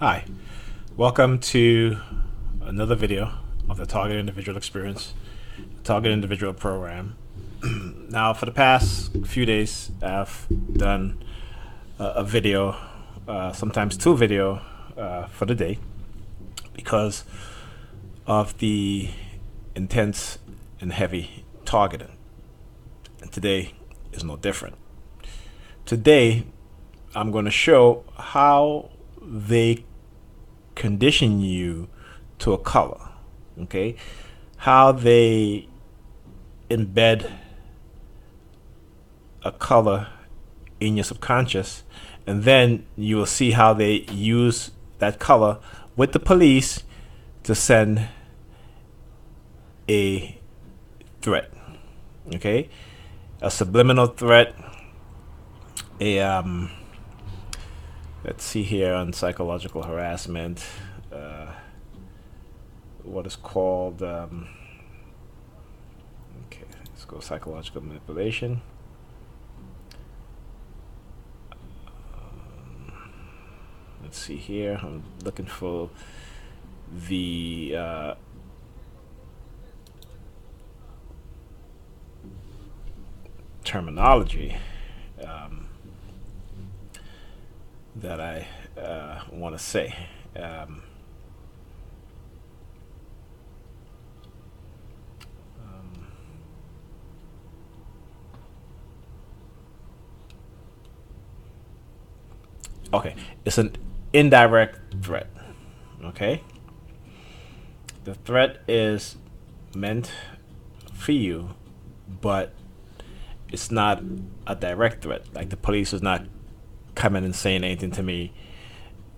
Hi, welcome to another video of the Target Individual Experience, Target Individual Program. Now, for the past few days, I've done a video, sometimes two video for the day, because of the intense and heavy targeting. And today is no different. Today, I'm going to show how they condition you to a color, okay? How they embed a color in your subconscious, and then you will see how they use that color with the police to send a threat, okay? A subliminal threat, a let's see here on psychological harassment, what is called okay, let's go psychological manipulation. Let's see here, I'm looking for the terminology that I want to say. Okay, it's an indirect threat. Okay, the threat is meant for you, but it's not a direct threat. Like the police is not coming and saying anything to me.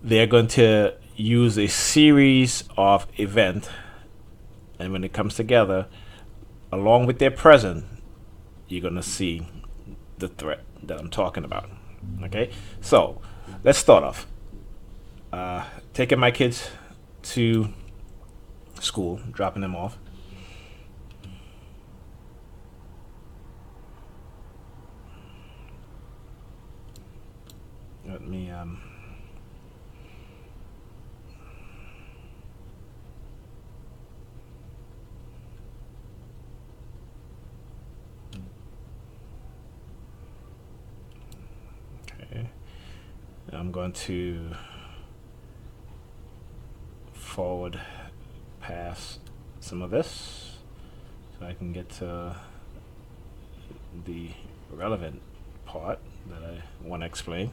They're going to use a series of events, and when it comes together, along with their present, you're going to see the threat that I'm talking about. Okay, so let's start off. Taking my kids to school, dropping them off. Let me okay. I'm going to forward past some of this so I can get to the relevant part that I want to explain.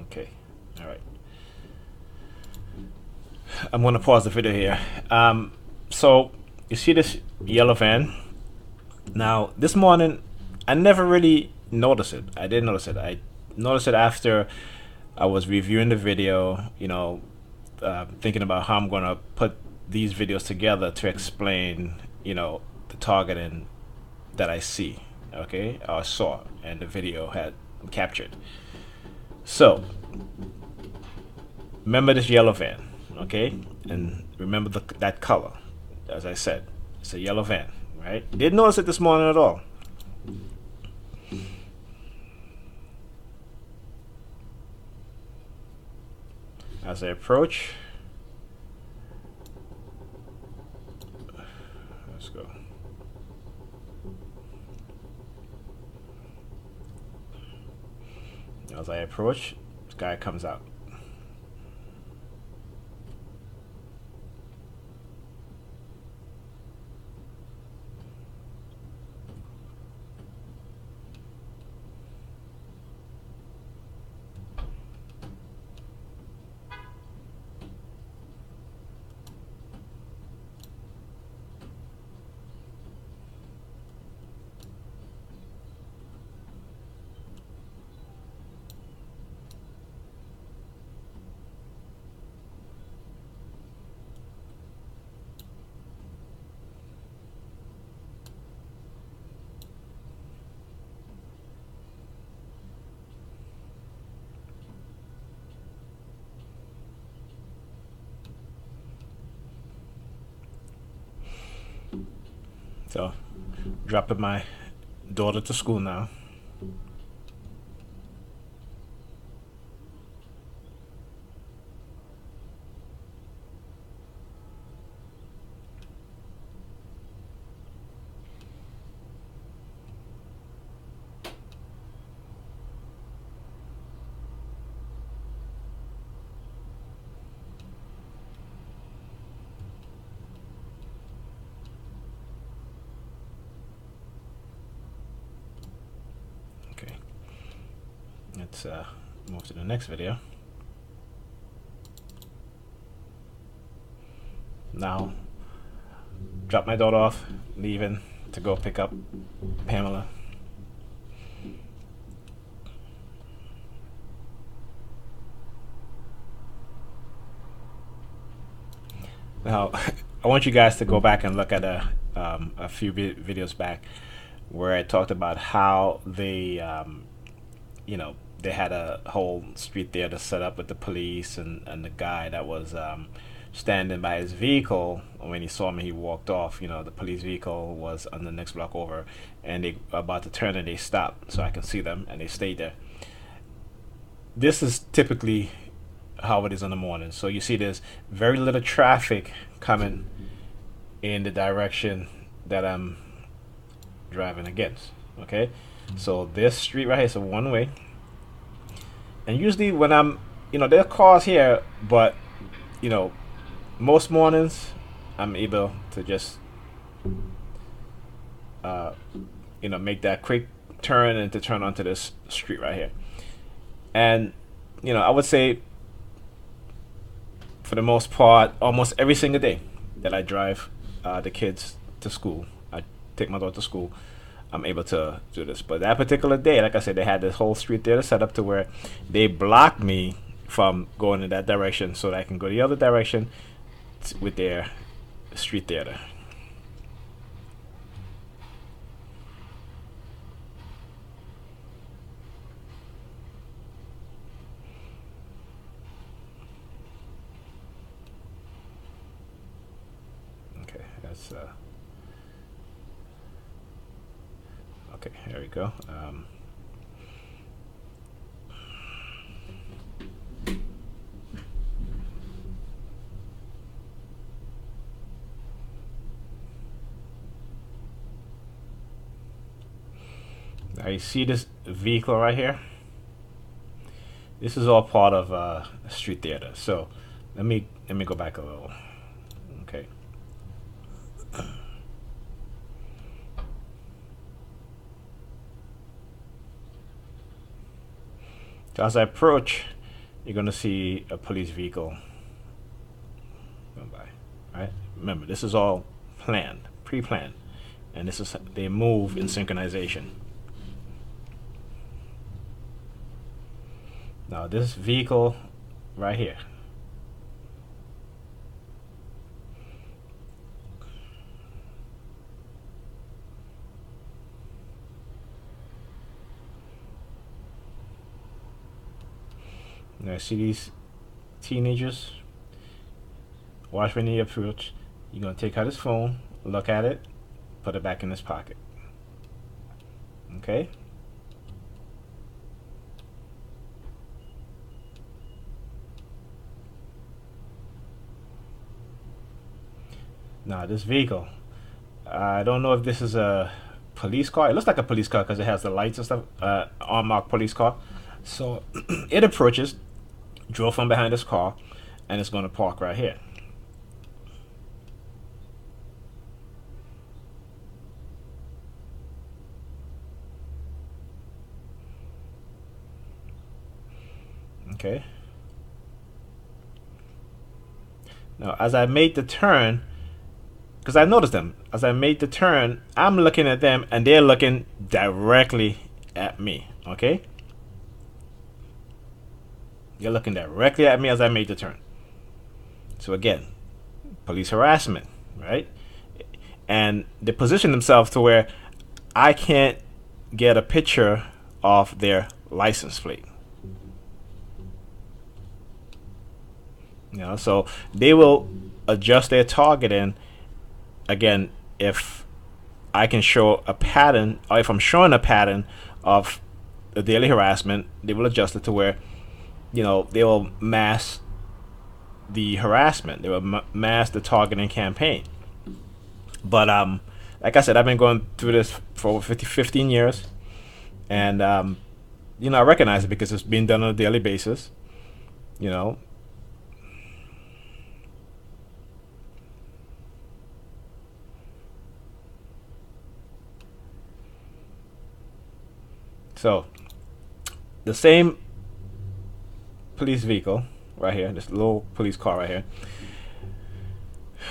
Okay, all right. I'm going to pause the video here. So you see this yellow van. Now this morning, I never really noticed it. I didn't notice it. I noticed it after I was reviewing the video. Thinking about how I'm going to put these videos together to explain, the targeting that I see, okay, or saw, and the video had captured. So remember this yellow van, okay, and remember that color. As I said, it's a yellow van, right? Didn't notice it this morning at all. As I approach, let's go. As I approach, this guy comes out. So, dropping my daughter to school now. Okay, let's move to the next video. Now, drop my daughter off, leaving to go pick up Pamela. Now, I want you guys to go back and look at a few videos back where I talked about how they, they had a whole street there to set up with the police and the guy that was standing by his vehicle. When he saw me, he walked off. You know, the police vehicle was on the next block over, and they were about to turn and they stopped so I can see them, and they stayed there. This is typically how it is in the morning. So you see there's very little traffic coming in the direction that I'm driving against. Okay, so this street right here is a one way, and usually when I'm, there are cars here, but most mornings I'm able to just make that quick turn and to turn onto this street right here. And I would say for the most part, almost every single day that I drive the kids to school, I take my daughter to school, I'm able to do this. But that particular day, like I said, they had this whole street there set up to where they blocked me from going in that direction so that I can go the other direction with their street theater. Okay, that's okay, here we go. Now you see this vehicle right here? This is all part of street theater. So let me go back a little. Okay. So as I approach, you're gonna see a police vehicle going by. Right? Remember, this is all planned, pre-planned, and this is they move in synchronization. Now this vehicle right here. Now see these teenagers? Watch when you approach. You're gonna take out his phone, look at it, put it back in his pocket. Okay? Now this vehicle, I don't know if this is a police car. It looks like a police car because it has the lights and stuff. Unmarked police car. So it approaches, drove from behind this car, and it's going to park right here. Okay. Now as I made the turn, because I noticed them, as I made the turn, I'm looking at them and they're looking directly at me. Okay? You're looking directly at me as I made the turn. So again, police harassment, right? And they position themselves to where I can't get a picture of their license plate. So they will adjust their targeting again if I can show a pattern, or if I'm showing a pattern of the daily harassment, they will adjust it to where, they will mask the harassment. They will mask the targeting campaign. But like I said, I've been going through this for over 15 years, and I recognize it because it's being done on a daily basis. You know, so the same police vehicle right here, this little police car right here.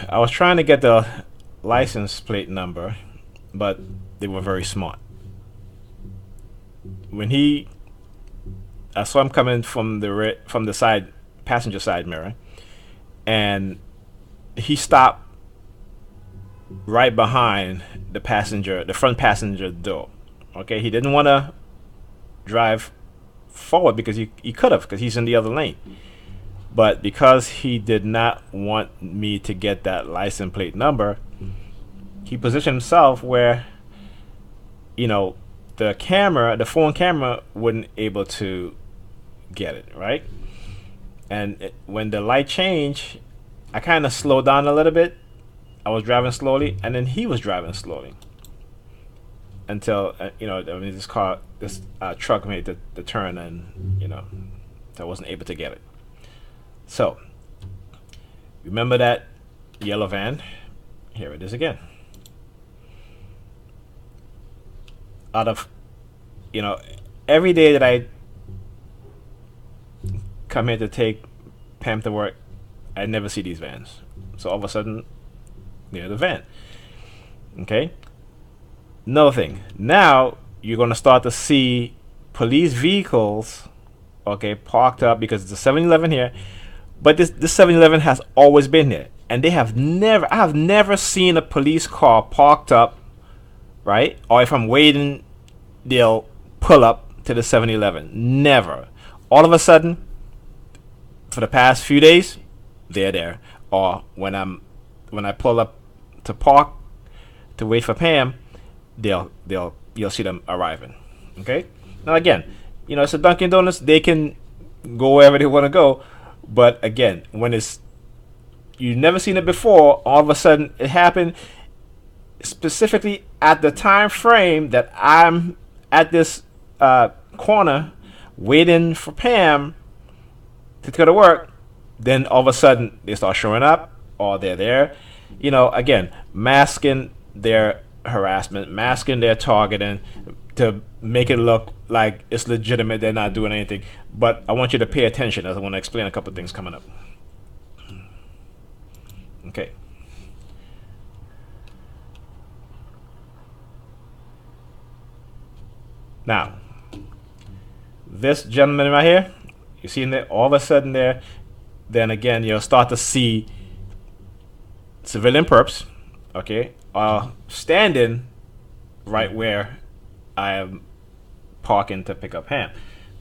I was trying to get the license plate number, but they were very smart. When I saw him coming from the side passenger side mirror, and he stopped right behind the front passenger door. Okay, he didn't want to drive forward because he could have, because he's in the other lane. But because he did not want me to get that license plate number, he positioned himself where, the phone camera wasn't able to get it, right? And when the light changed, I kind of slowed down a little bit. I was driving slowly, and then he was driving slowly until this truck made the turn, and I wasn't able to get it. So remember that yellow van? Here it is again. Out of every day that I come here to take Pam to work, I never see these vans. So all of a sudden, the van. Okay. Another thing. Now you're gonna start to see police vehicles, okay, parked up because it's a 7-Eleven here. But this 7-Eleven has always been there, and I have never seen a police car parked up, right? Or if I'm waiting, they'll pull up to the 7-Eleven. Never. All of a sudden, for the past few days, they're there. Or when I pull up to park to wait for Pam, you'll see them arriving. Okay. Now again, it's a Dunkin' Donuts. They can go wherever they want to go. But again, when you've never seen it before, all of a sudden it happened specifically at the time frame that I'm at this corner waiting for Pam to go to work. Then all of a sudden they start showing up, or they're there. Again, masking their harassment, masking their targeting to make it look like it's legitimate, they're not doing anything. But I want you to pay attention as I want to explain a couple of things coming up. Okay. Now, this gentleman right here, you see him there, all of a sudden there, then again, you'll start to see civilian perps, okay, standing right where I am parking to pick up Pam.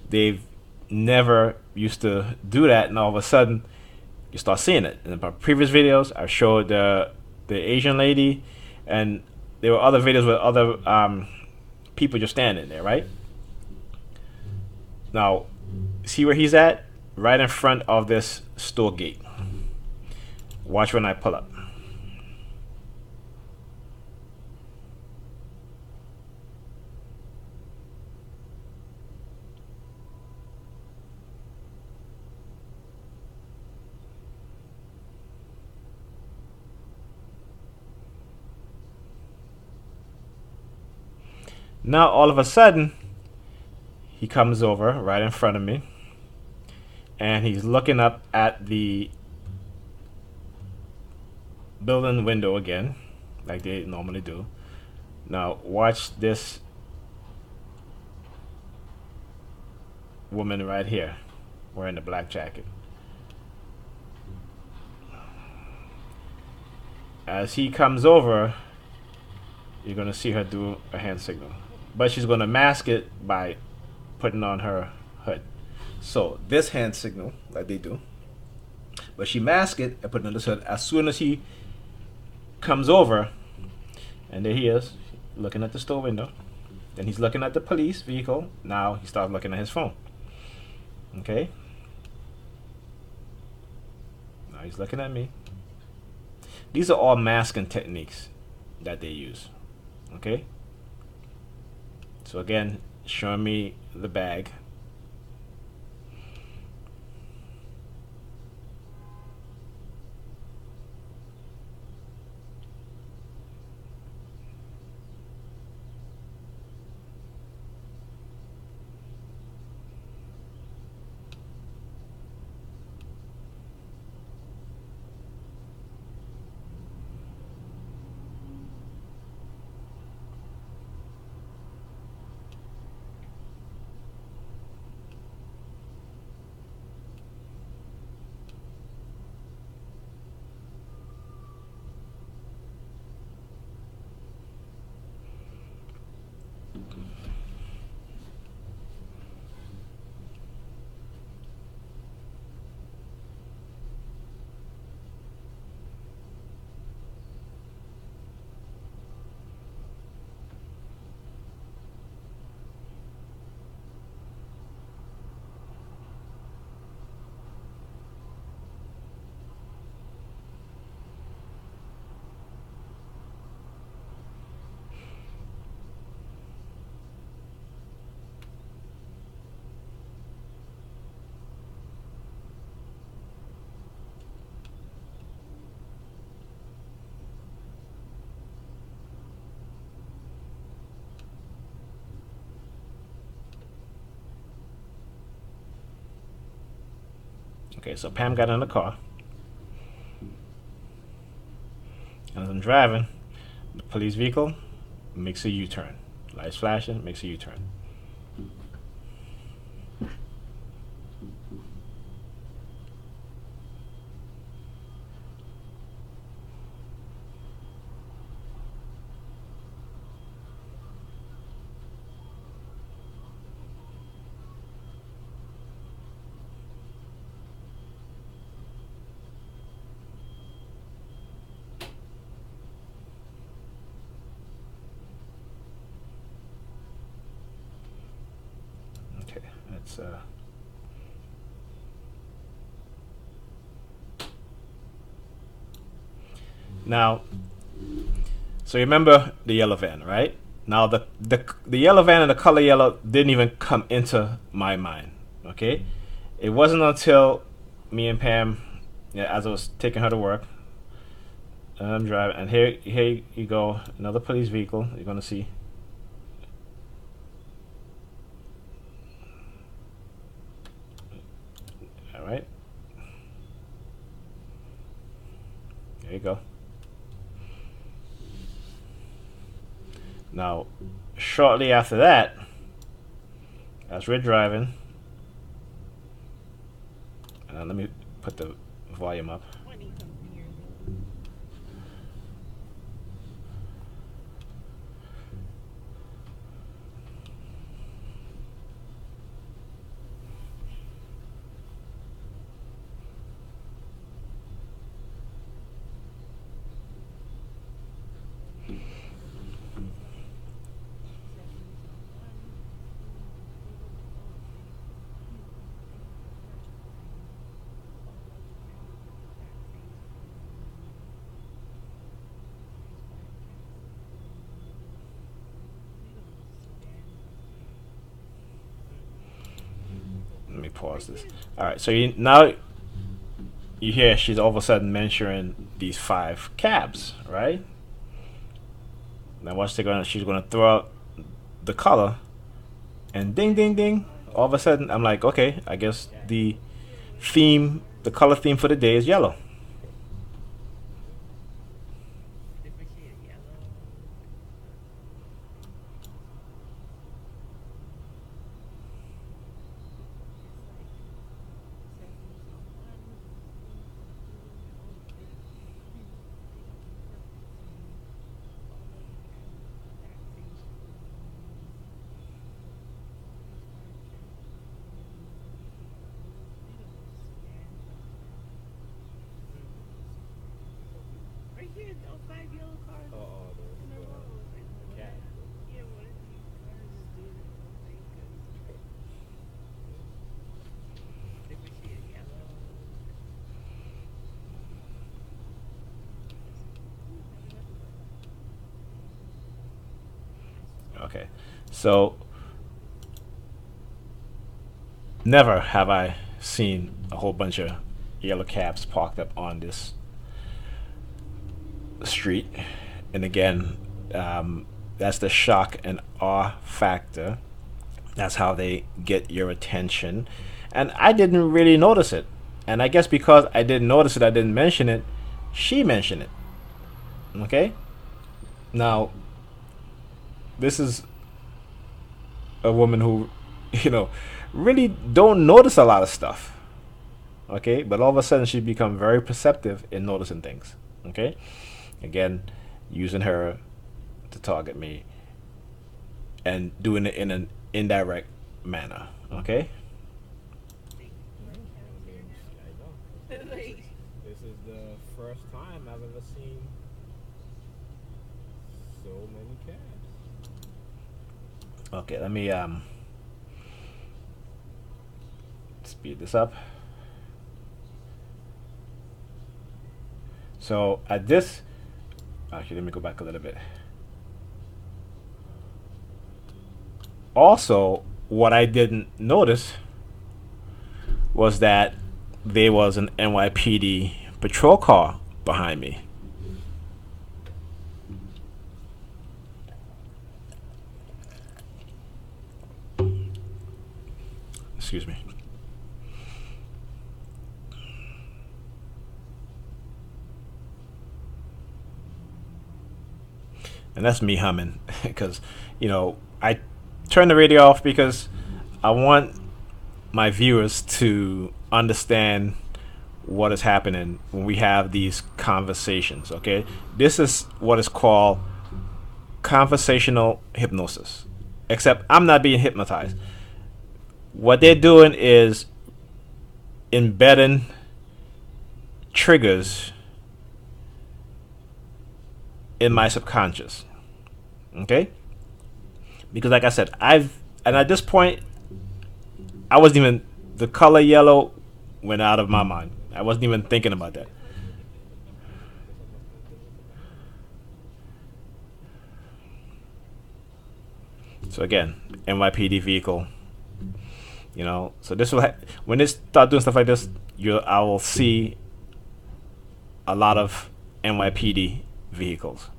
They've never used to do that, and all of a sudden you start seeing it. In my previous videos, I showed the Asian lady, and there were other videos with other people just standing there, right? Now, see where he's at? Right in front of this store gate. Watch when I pull up. Now all of a sudden he comes over right in front of me, and he's looking up at the building window again, like they normally do. Now watch this woman right here wearing the black jacket. As he comes over, you're going to see her do a hand signal, but she's going to mask it by putting on her hood. So this hand signal, like they do, but she masks it and put it on the hood. As soon as he comes over, and there he is, looking at the store window. Then he's looking at the police vehicle. Now he starts looking at his phone. Okay. Now he's looking at me. These are all masking techniques that they use. Okay. So again, showing me the bag. Okay, so Pam got in the car. And as I'm driving, the police vehicle makes a U-turn. Lights flashing, makes a U-turn. Okay, that's now. So you remember the yellow van, right? Now the yellow van and the color yellow didn't even come into my mind. Okay, it wasn't until me and Pam, yeah, as I was taking her to work, I'm driving, and here you go, another police vehicle. You're gonna see. All right. There you go. Now, shortly after that, as we're driving, let me put the volume up. Let me pause this. All right, so now you hear she's all of a sudden mentioning these 5 cabs, right? Now watch she's gonna throw out the color, and ding, ding, ding. All of a sudden, I'm like, okay, I guess the color theme for the day is yellow. Okay, so never have I seen a whole bunch of yellow cabs parked up on this street. And again, that's the shock and awe factor. That's how they get your attention. And I didn't really notice it. And I guess because I didn't notice it, I didn't mention it, she mentioned it. Okay? Now, this is a woman who, you know, really don't notice a lot of stuff. Okay? But all of a sudden, she become very perceptive in noticing things. Okay? Again, using her to target me and doing it in an indirect manner. Okay? This is the first time I've ever seen so many cabs. Okay, let me speed this up. So at this, actually, let me go back a little bit. Also, what I didn't notice was that there was an NYPD patrol car behind me. Excuse me. And that's me humming because, I turn the radio off because I want my viewers to understand what is happening when we have these conversations. Okay, this is what is called conversational hypnosis, except I'm not being hypnotized. What they're doing is embedding triggers in my subconscious. Okay, because like I said, and at this point I wasn't even, the color yellow went out of my mind. I wasn't even thinking about that. So again, NYPD vehicle. So this will when they start doing stuff like this, I will see a lot of NYPD vehicles.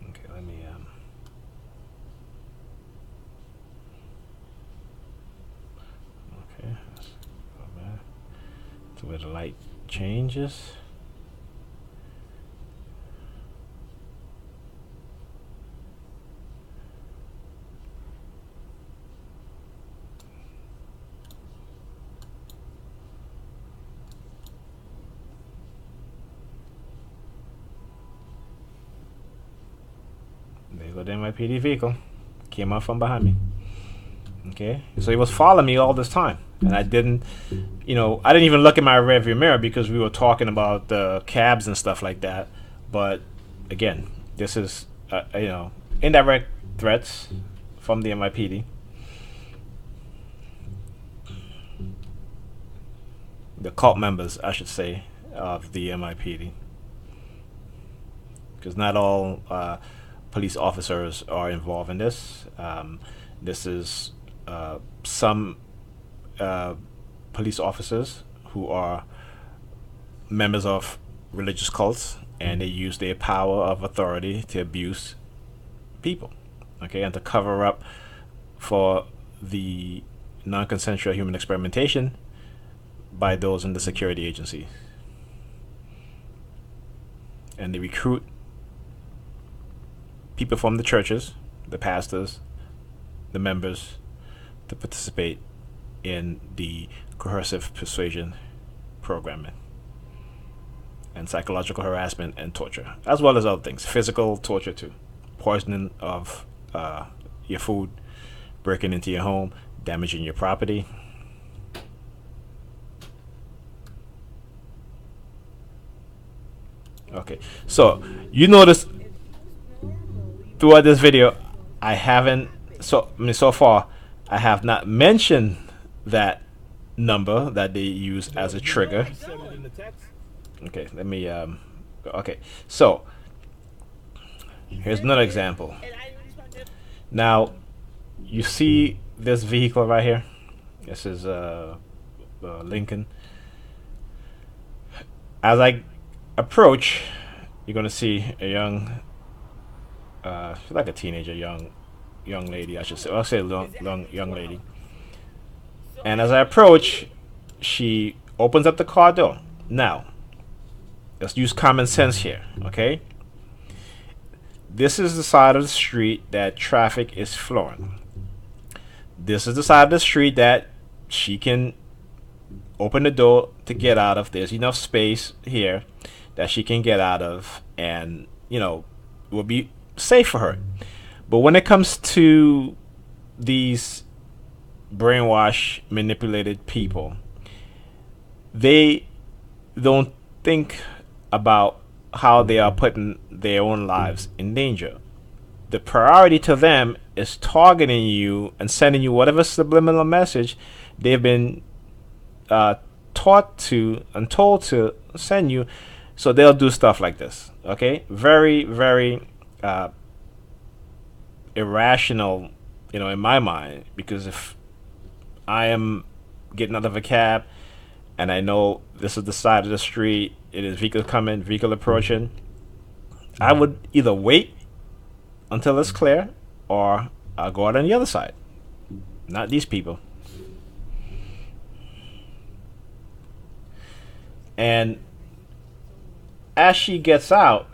Okay, let me okay, to where the light changes. There go the NYPD vehicle. Came up from behind me. Okay, so he was following me all this time, and I didn't even look in my rearview mirror because we were talking about the cabs and stuff like that. But again, this is indirect threats from the NYPD. The cult members, I should say, of the NYPD, because not all police officers are involved in this. This is some police officers who are members of religious cults, and they use their power of authority to abuse people, okay, and to cover up for the non-consensual human experimentation by those in the security agency. And they recruit people from the churches, the pastors, the members, to participate in the coercive persuasion programming and psychological harassment and torture, as well as other things, physical torture too, poisoning of your food, breaking into your home, damaging your property. Okay, so you notice. throughout this video, I haven't so far I have not mentioned that number that they use as a trigger. Okay, let me okay. So here's another example. Now you see this vehicle right here. This is Lincoln. As I approach, you're gonna see a young, she's like a teenager, young lady, I should say. I'll say young lady. And as I approach, she opens up the car door. Now, let's use common sense here, okay? This is the side of the street that traffic is flowing. This is the side of the street that she can open the door to get out of. There's enough space here that she can get out of, and it will be safe for her. But when it comes to these brainwashed, manipulated people, they don't think about how they are putting their own lives in danger. The priority to them is targeting you and sending you whatever subliminal message they've been taught to and told to send you. So they'll do stuff like this. Okay, very, very irrational, in my mind. Because if I am getting out of a cab and I know this is the side of the street, it is vehicle coming, vehicle approaching, I would either wait until it's clear or I'll go out on the other side. Not these people. And as she gets out,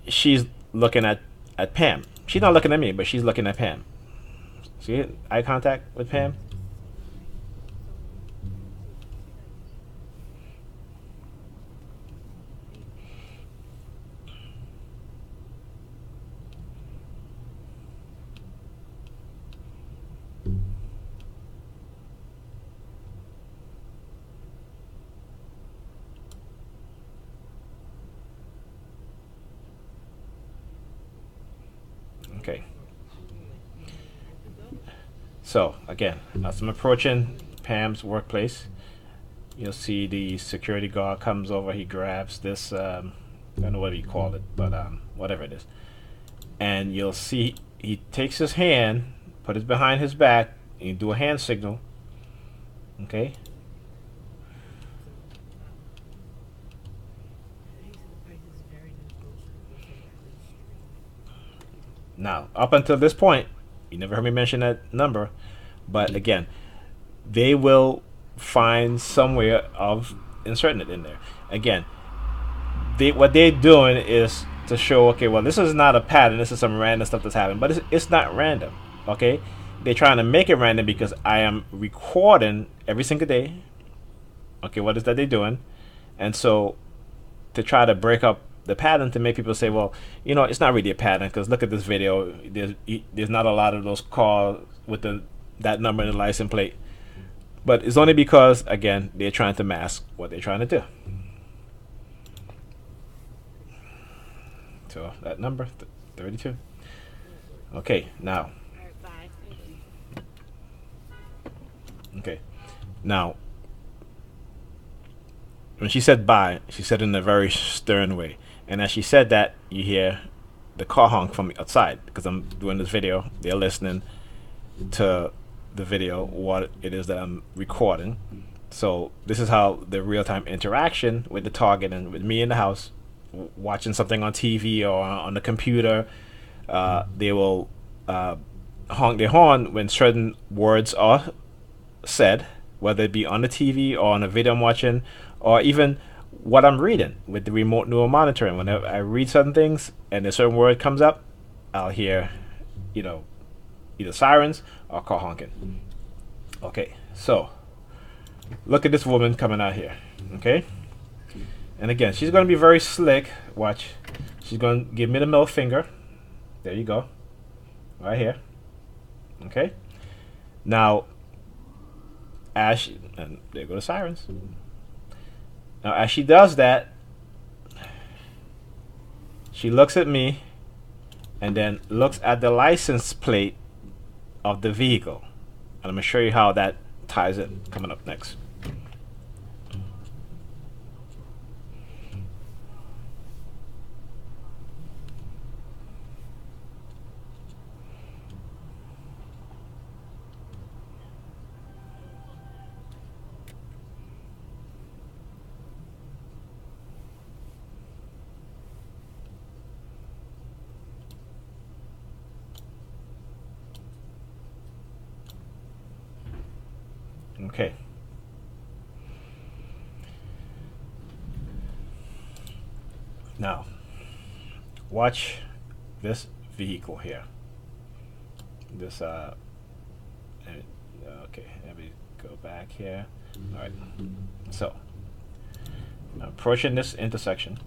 she's looking at Pam. She's not looking at me, but she's looking at Pam. See it? Eye contact with Pam. Okay. So again, as I'm approaching Pam's workplace, you'll see the security guard comes over. He grabs this, I don't know what you call it, but whatever it is, and you'll see he takes his hand, put it behind his back, and you do a hand signal. Okay. Now, up until this point, you never heard me mention that number, but again, they will find some way of inserting it in there. Again, what they're doing is to show, okay, well, this is not a pattern. This is some random stuff that's happening, but it's not random. Okay, they're trying to make it random because I am recording every single day. Okay, what is that they're doing? And so to try to break up the pattern, to make people say, well, it's not really a pattern because look at this video. There's not a lot of those cars with that number in the license plate. But it's only because, again, they're trying to mask what they're trying to do. So that number, 32. Okay, now. Okay, now. When she said bye, she said it in a very stern way. And as she said that, you hear the car honk from outside because I'm doing this video. They're listening to the video, what it is that I'm recording. So this is how the real-time interaction with the target and with me in the house, watching something on TV or on the computer, they will honk their horn when certain words are said, whether it be on the TV or on a video I'm watching, or even what I'm reading with the remote neural monitoring. Whenever I read certain things and a certain word comes up, I'll hear, either sirens or car honking. Okay, so look at this woman coming out here. Okay, and again, she's going to be very slick. Watch, she's going to give me the middle finger. There you go, right here. Okay, now and there go the sirens. Now, as she does that, she looks at me and then looks at the license plate of the vehicle. And I'm going to show you how that ties in coming up next. Okay. Now, watch this vehicle here. This okay, let me go back here. All right. So, approaching this intersection.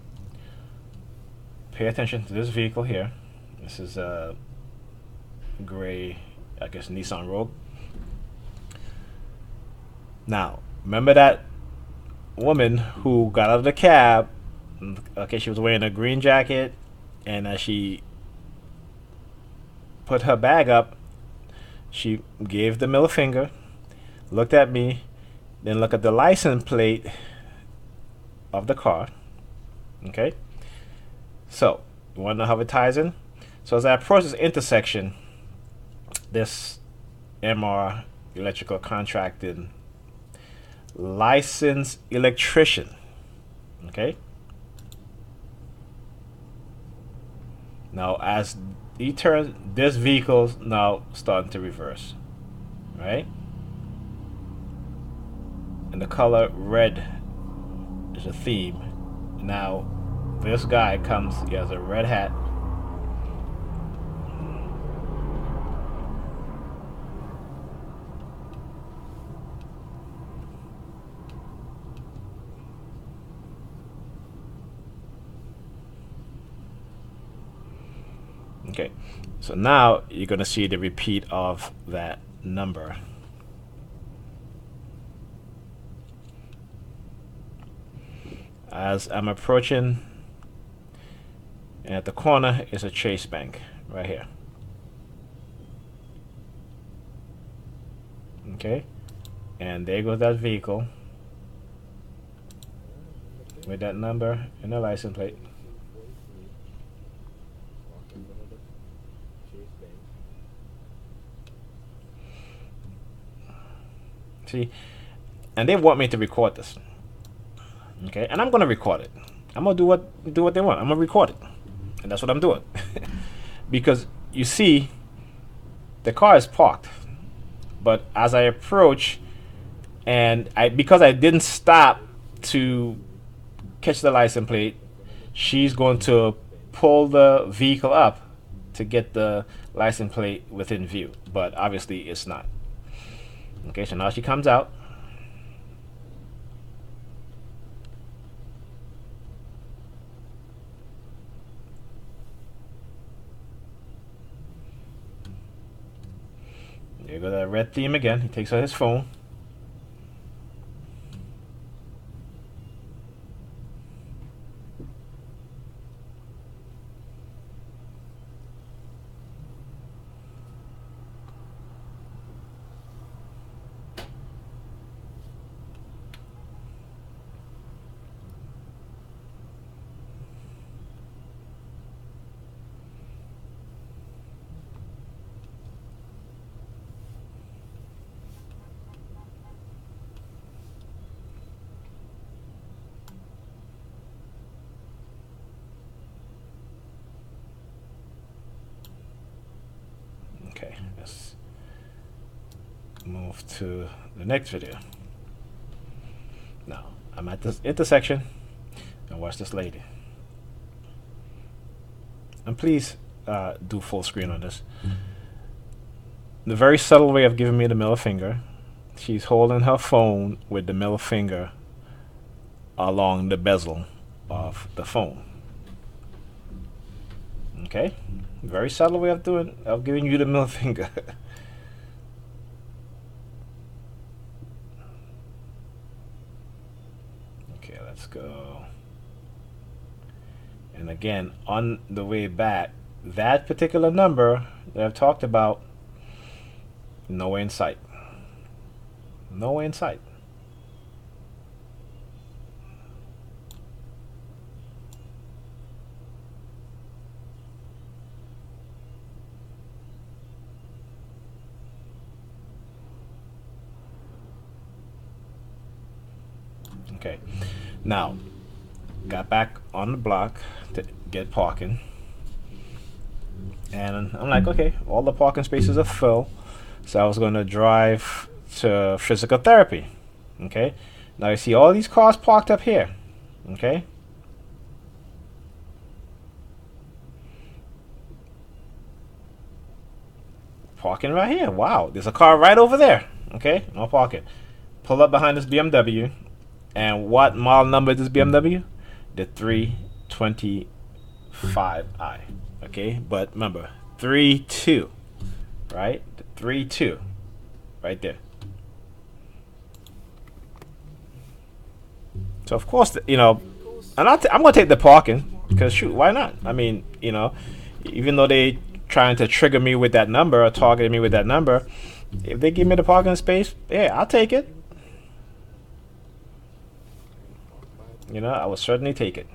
Pay attention to this vehicle here. This is a gray, I guess, Nissan Rogue. Now, remember that woman who got out of the cab? Okay, she was wearing a green jacket, and as she put her bag up, she gave the middle finger, looked at me, then looked at the license plate of the car. Okay? So, you want to know how it ties in? So, as I approach this intersection, this MR Electrical Contracting licensed electrician. Okay? Now, as he turns, this vehicle's now starting to reverse. Right? And the color red is a theme. Now, this guy comes, he has a red hat. Okay, so now you're going to see the repeat of that number. As I'm approaching, and at the corner is a Chase Bank right here. Okay, and there goes that vehicle with that number and the license plate. See, and they want me to record this. Okay, and I'm gonna record it. I'm gonna do what they want. I'm gonna record it, and that's what I'm doing. Because you see, the car is parked, but as I approach, and because I didn't stop to catch the license plate, she's going to pull the vehicle up to get the license plate within view, but obviously it's not. Okay, so now she comes out. There goes that red theme again. He takes out his phone. Okay, let's move to the next video. Now, I'm at this intersection, and watch this lady. And please do full screen on this. The very subtle way of giving me the middle finger. She's holding her phone with the middle finger along the bezel of the phone. Okay, very subtle way of giving you the middle finger. Okay, let's go. And again, on the way back, that particular number that I've talked about, nowhere in sight. Nowhere in sight. Okay, now got back on the block to get parking, and I'm like, okay, all the parking spaces are full, so I was going to drive to physical therapy. Okay, now you see all these cars parked up here. Okay, parking right here. Wow, there's a car right over there. Okay, no parking. Pull up behind this BMW. And what model number is this BMW? The 325i. Okay, but remember, 32, right? The 32, right there. So of course, you know, and I'm gonna take the parking because shoot, why not? I mean, you know, even though they trying to trigger me with that number or target me with that number, if they give me the parking space, yeah, I'll take it. You know, I will certainly take it.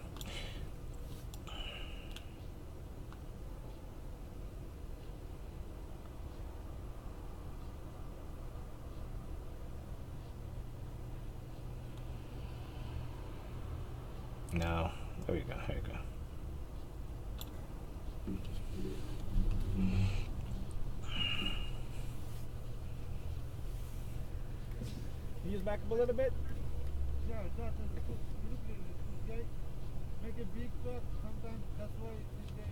Now, there we go. There we go. Can you just back up a little bit? Yeah, that's make a big truck sometimes. That's why this guy.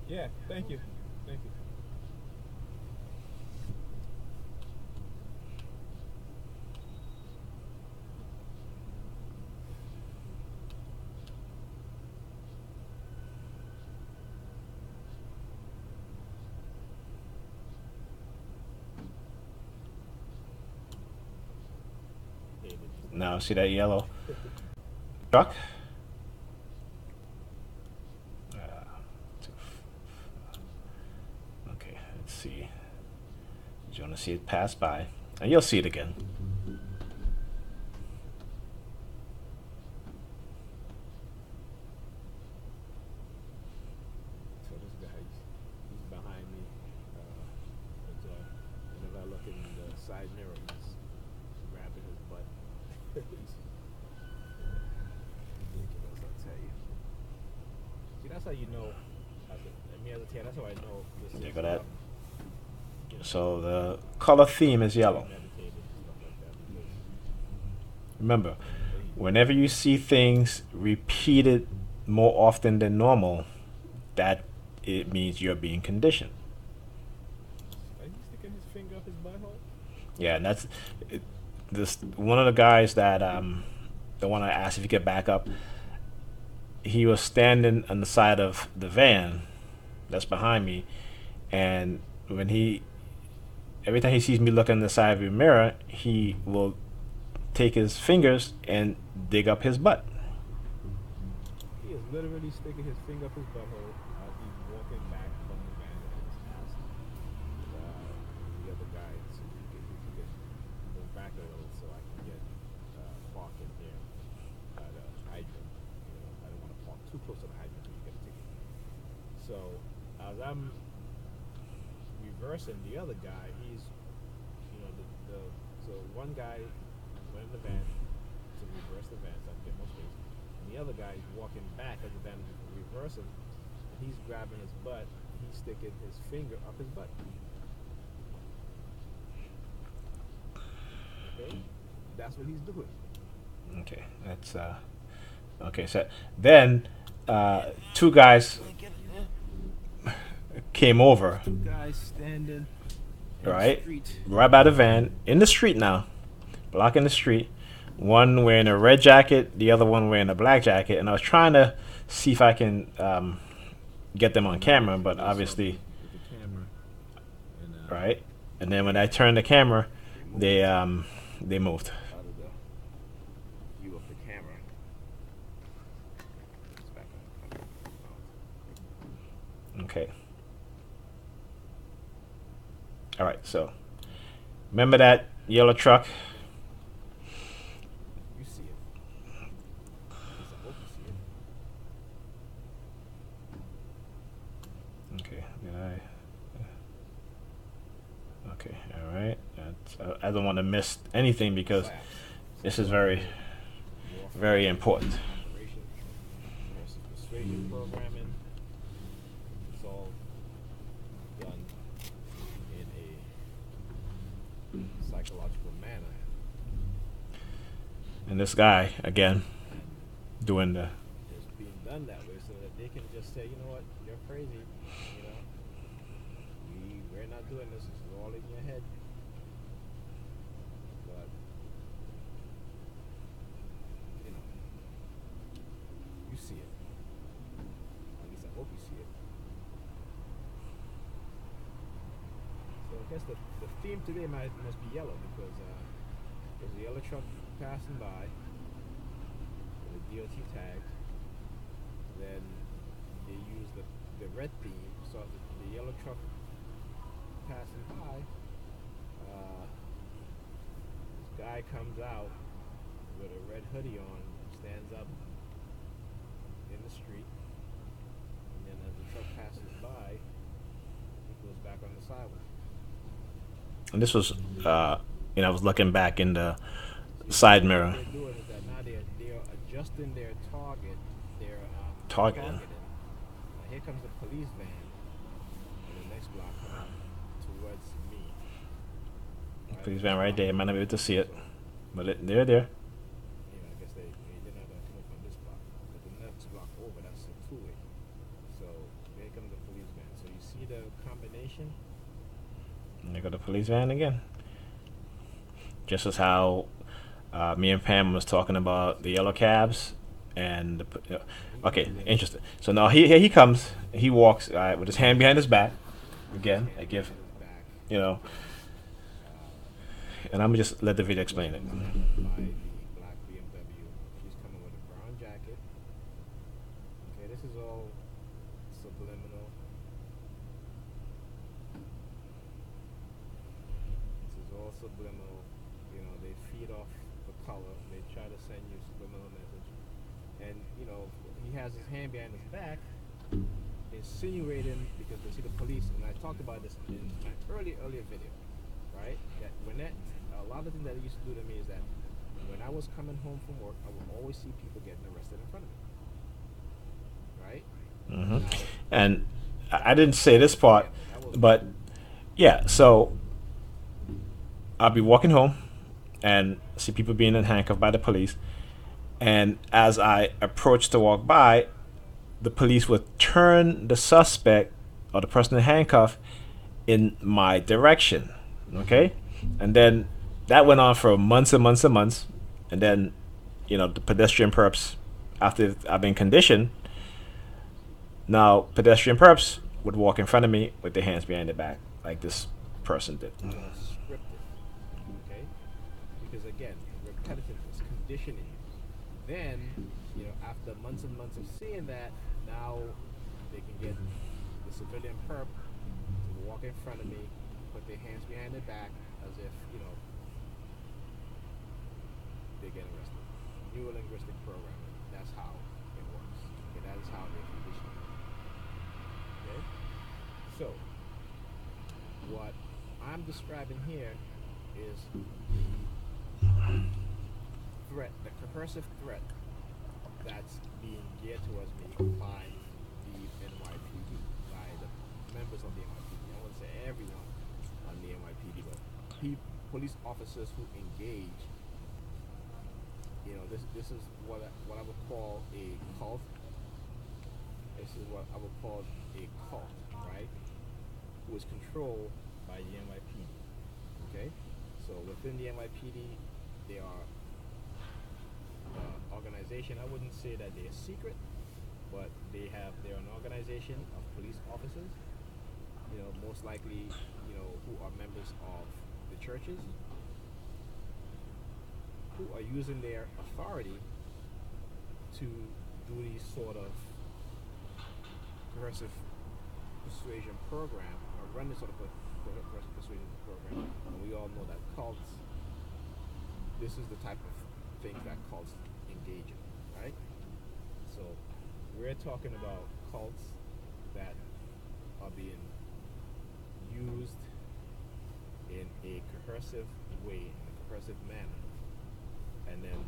Yeah, thank you. Thank you. Now, see that yellow truck? Okay, let's see. You want to see it pass by, and you'll see it again. So this guy, he's behind me. Whenever I look in the side mirror, he's grabbing his butt. Ridiculous, I'll tell you. See, that's how you know. That's how I know. Look at that. So the color theme is yellow. Remember, whenever you see things repeated more often than normal, that it means you're being conditioned. Are you sticking his finger up his butthole? Yeah, and that's this one of the guys that the one I asked if he could back up. He was standing on the side of the van that's behind me, and when every time he sees me looking in the side of the mirror, he will take his fingers and dig up his butt. He is literally sticking his finger up his butthole as he's walking back from the van that was passed. The other guy, so he can move back a little so I can get parking here at a hydrant. You know, I don't want to park too close to the hydrant so you get a ticket. So as I'm reversing the other guy, he's, you know, so one guy went in the van to reverse the van so I can get more space, and the other guy is walking back as the van is reversing, and he's grabbing his butt, he's sticking his finger up his butt. Okay, that's what he's doing. Okay, that's okay. So then two guys came over. Two guys standing right by the van in the street now, blocking the street. One wearing a red jacket, the other one wearing a black jacket, and I was trying to see if I can get them on camera, but obviously, right. And then when I turned the camera, they moved. Okay. All right. So remember that yellow truck? You see it. At least I hope you see it. Okay. Did I? Okay. All right. I don't want to miss anything because Slaps. this is very, Warfare. very important. Operation. Coercive persuasion programming. It's all done in a psychological manner. And this guy again And doing the. it's being done that way so that they can just say, you know what, you're crazy. You know, we're not doing this. It's all in your head. But you know, you see it. At least I hope you see it. So I guess the theme today must be yellow because there's a yellow truck passing by with a DOT tag. Then they use the red theme, so the yellow truck passing by. This guy comes out with a red hoodie on, stands up in the street, and then as the truck passes by, he goes back on the sidewalk. And this was, I was looking back in the side mirror. What they're doing is that now they're adjusting their target, their Targeting. Now here comes the police van, and the next block come out towards me. Right? Police van right there. Might not be able to see it, So, but they're there. you know, I guess they're not gonna come up on this block, but the next block over, that's a two-way. So here comes the police van. So you see the combination. And there go the police van again. Just as how me and Pam was talking about the yellow cabs and okay, interesting. So now here he comes. He walks with his hand behind his back. Again, I give, His back. you know, and I'm gonna just let the video explain it. By the black BMW. She's coming with a brown jacket. Okay, this is all subliminal. This is all subliminal. You know, they feed off the color. They try to send you subliminal message. And, you know, he has his hand behind his back, insinuating, because they see the police, and I talked about this in my earlier video, right? That when a lot of the things that they used to do to me is that when I was coming home from work, I would always see people getting arrested in front of me. Right? Hmm. Now, And I didn't say this part, but yeah. So I'll be walking home and see people being handcuffed by the police. And as I approach to walk by, the police would turn the suspect or the person in handcuff in my direction. Okay? And then that went on for months and months and months. And then, the pedestrian perps, after I've been conditioned, now pedestrian perps would walk in front of me with their hands behind their back, like this person did. scripted. Okay? Because again, repetitiveness, conditioning. Then, after months and months of seeing that, now they can get the civilian perp to walk in front of me, put their hands behind their back, as if, they're getting arrested. Neurolinguistic programming. That's how it works. Okay, that is how they're conditioned. Okay? So, what I'm describing here is the threat, the coercive threat that's being geared towards me by the NYPD, by the members of the NYPD. I wouldn't say everyone on the NYPD, but police officers who engage. This is what I would call a cult. This is what I would call a cult, right? Who is controlled by the NYPD. Okay, so within the NYPD, they are organization. I wouldn't say that they're secret, but they're an organization of police officers. Most likely, who are members of the churches, who are using their authority to do these sort of coercive persuasion program, or run this sort of persuasion program, and we all know that cults, this is the type of thing that cults engage in, right? So we're talking about cults that are being used in a coercive way, in a coercive manner, and then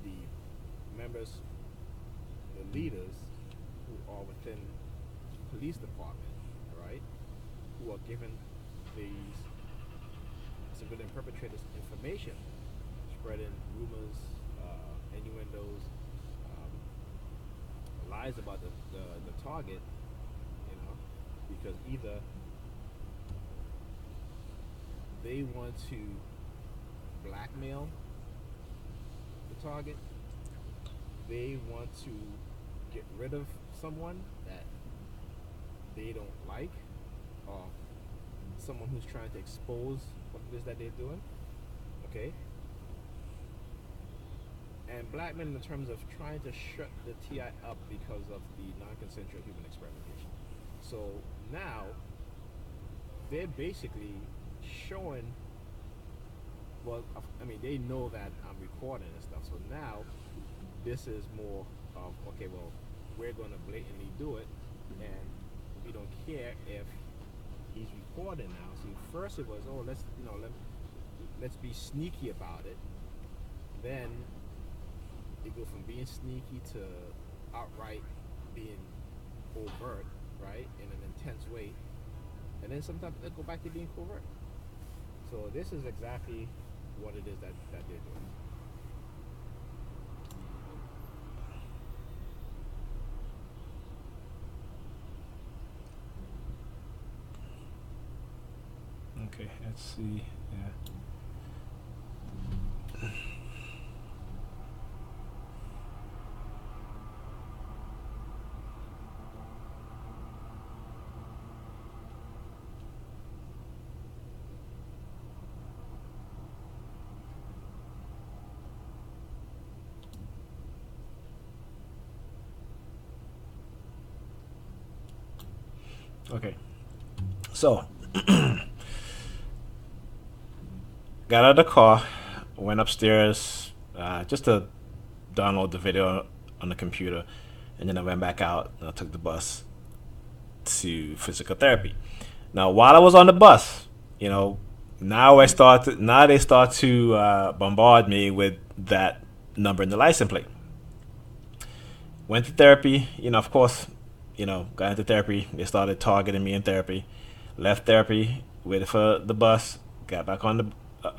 the members, the leaders who are within police department, right, who are given these civilian perpetrators information, spreading rumors, innuendos, lies about the target, you know, because either they want to blackmail the target, they want to get rid of someone that they don't like, or someone who's trying to expose what it is that they're doing, okay? And blackmail in terms of trying to shut the TI up because of the non-consensual human experimentation. So now they're basically showing, well, I mean, they know that I'm recording and stuff, so now this is more of, okay, well, we're going to blatantly do it, and we don't care if he's recording now. See, first it was, oh, let's be sneaky about it. Then they go from being sneaky to outright being overt, right, in an intense way, and then sometimes they go back to being covert. So this is exactly what it is that they're doing. Okay, let's see. Yeah. Okay, so got out of the car, went upstairs just to download the video on the computer, and then I went back out and I took the bus to physical therapy. Now, while I was on the bus, you know, now they start to bombard me with that number in the license plate. Went to therapy, you know, of course, you know, got into therapy. They started targeting me in therapy. Left therapy, waited for the bus, got back on the.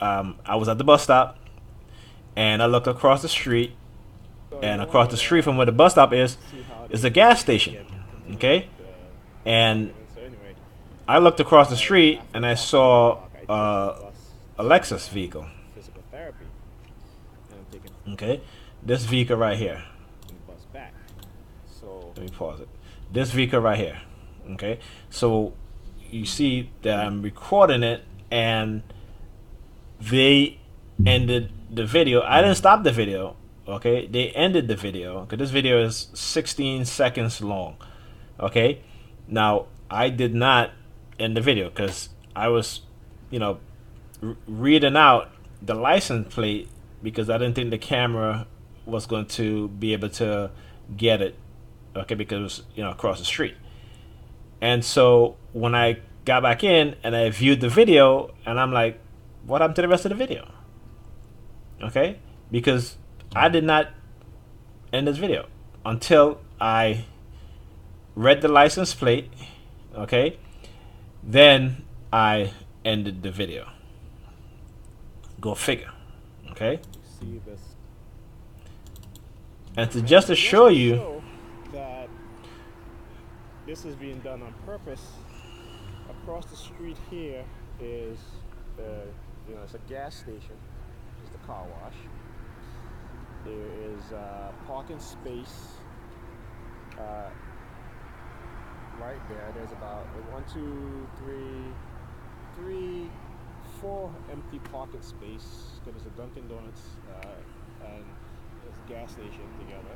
I was at the bus stop, and I looked across the street, and across the street from where the bus stop is a gas station. Okay, and I looked across the street and I saw a Lexus vehicle. Okay, this vehicle right here. Let me pause it. This vehicle right here. Okay, so you see that I'm recording it, and they ended the video. I didn't stop the video. Okay, they ended the video because this video is 16 seconds long. Okay, now I did not end the video because I was, you know, reading out the license plate because I didn't think the camera was going to be able to get it. Okay, because it was, you know, across the street. And so when I got back in and I viewed the video, and I'm like, what happened to the rest of the video? Okay, because I did not end this video until I read the license plate. Okay, then I ended the video. Go figure. Okay, See this. and to just to show you that this is being done on purpose. Across the street here is, you know, it's a gas station. It's the car wash. There is parking space right there. There's about 4 empty parking space. There's a Dunkin' Donuts and there's a gas station together.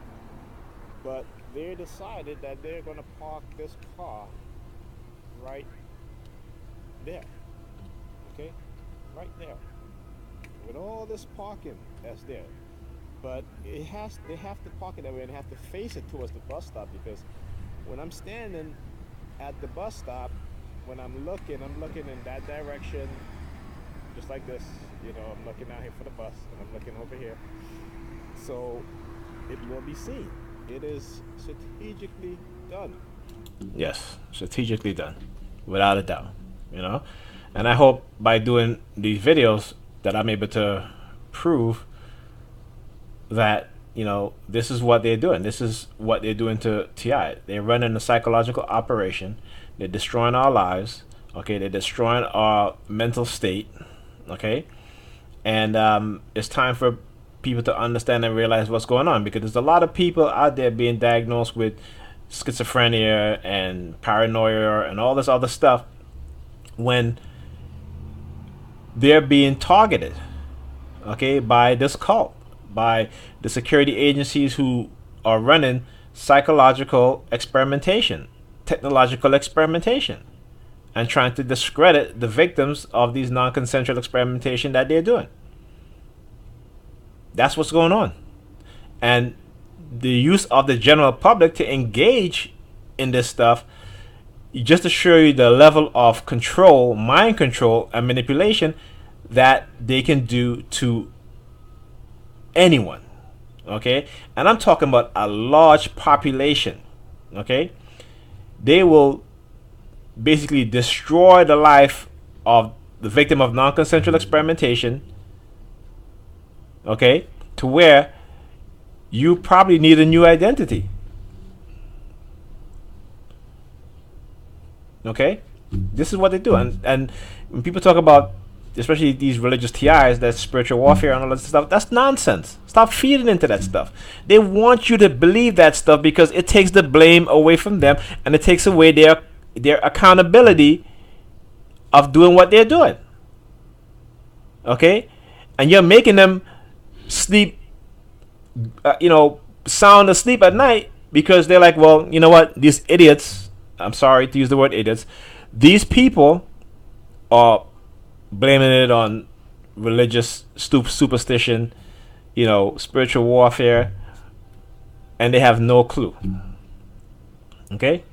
But they decided that they're going to park this car right there. Okay, right there. With all this parking that's there, but they have to park it that way and have to face it towards the bus stop, because when I'm standing at the bus stop, when I'm looking in that direction, just like this. I'm looking out here for the bus, and I'm looking over here, so it will be seen. It is strategically done. Yes, strategically done, without a doubt. And I hope by doing these videos that I'm able to prove that this is what they're doing. This is what they're doing to TI. They're running a psychological operation. They're destroying our lives. Okay, they're destroying our mental state. Okay, and it's time for people to understand and realize what's going on, because there's a lot of people out there being diagnosed with schizophrenia and paranoia and all this other stuff when they're being targeted, okay, by this cult, by the security agencies who are running psychological experimentation, technological experimentation, and trying to discredit the victims of these non-consensual experimentation that they're doing. That's what's going on. And the use of the general public to engage in this stuff, just to show you the level of control, mind control, and manipulation that they can do to anyone. Okay? And I'm talking about a large population. Okay? They will basically destroy the life of the victim of non-consensual experimentation, okay, to where you probably need a new identity. Okay, this is what they do. And when people talk about, especially these religious TIs, that spiritual warfare and all that stuff, that's nonsense. Stop feeding into that stuff. They want you to believe that stuff because it takes the blame away from them, and it takes away their accountability of doing what they're doing. Okay, and you're making them sleep, sound asleep at night, because they're like, well, you know what, these idiots, I'm sorry to use the word idiots, these people are blaming it on religious superstition, spiritual warfare, and they have no clue. Okay?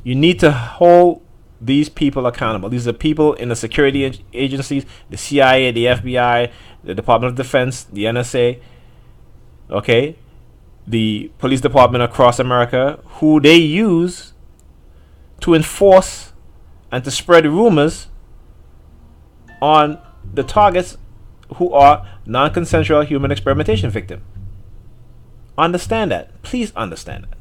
You need to hold these people accountable. These are people in the security agencies, the CIA, the FBI, the Department of Defense, the NSA, okay, the police department across America, who they use to enforce and to spread rumors on the targets who are non-consensual human experimentation victims. Understand that. Please understand that.